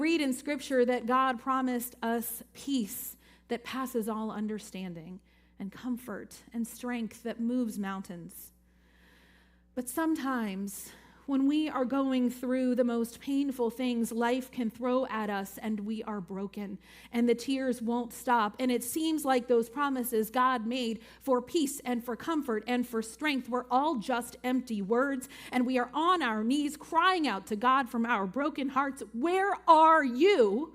read in Scripture that God promised us peace that passes all understanding, and comfort and strength that moves mountains. But sometimes, when we are going through the most painful things life can throw at us, and we are broken, and the tears won't stop, and it seems like those promises God made for peace and for comfort and for strength were all just empty words, and we are on our knees crying out to God from our broken hearts, "Where are you?"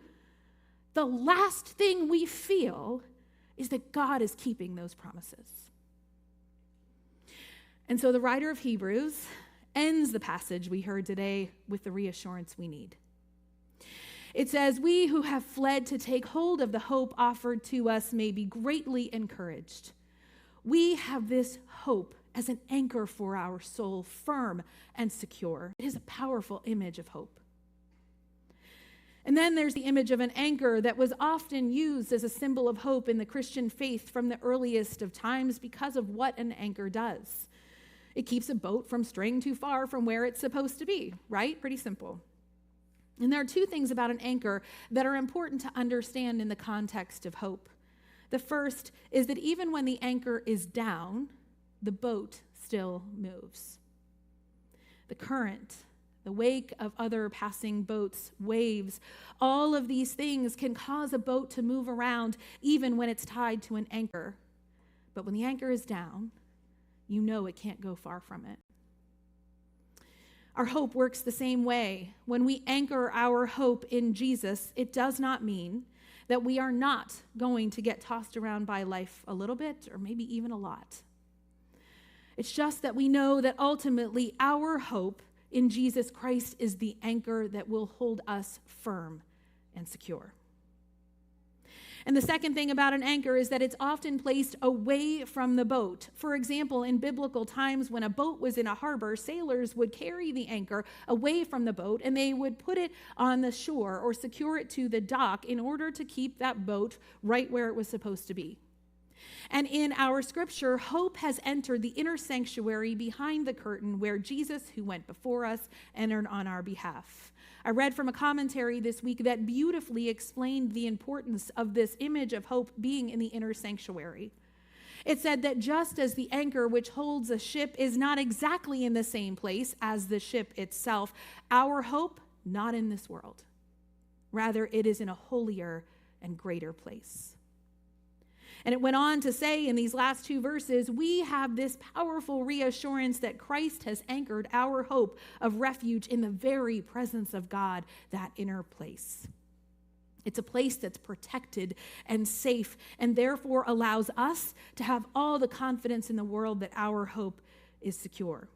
The last thing we feel is that God is keeping those promises. And so the writer of Hebrews ends the passage we heard today with the reassurance we need. It says, "We who have fled to take hold of the hope offered to us may be greatly encouraged. We have this hope as an anchor for our soul, firm and secure." It is a powerful image of hope. And then there's the image of an anchor that was often used as a symbol of hope in the Christian faith from the earliest of times because of what an anchor does. It keeps a boat from straying too far from where it's supposed to be, right? Pretty simple. And there are two things about an anchor that are important to understand in the context of hope. The first is that even when the anchor is down, the boat still moves. The current, the wake of other passing boats, waves, all of these things can cause a boat to move around even when it's tied to an anchor. But when the anchor is down, you know it can't go far from it. Our hope works the same way. When we anchor our hope in Jesus, it does not mean that we are not going to get tossed around by life a little bit or maybe even a lot. It's just that we know that ultimately our hope in Jesus Christ is the anchor that will hold us firm and secure. And the second thing about an anchor is that it's often placed away from the boat. For example, in biblical times, when a boat was in a harbor, sailors would carry the anchor away from the boat, and they would put it on the shore or secure it to the dock in order to keep that boat right where it was supposed to be. And in our scripture, hope has entered the inner sanctuary behind the curtain where Jesus, who went before us, entered on our behalf. I read from a commentary this week that beautifully explained the importance of this image of hope being in the inner sanctuary. It said that just as the anchor which holds a ship is not exactly in the same place as the ship itself, our hope, not in this world. Rather, it is in a holier and greater place. And it went on to say in these last two verses, we have this powerful reassurance that Christ has anchored our hope of refuge in the very presence of God, that inner place. It's a place that's protected and safe, and therefore allows us to have all the confidence in the world that our hope is secure.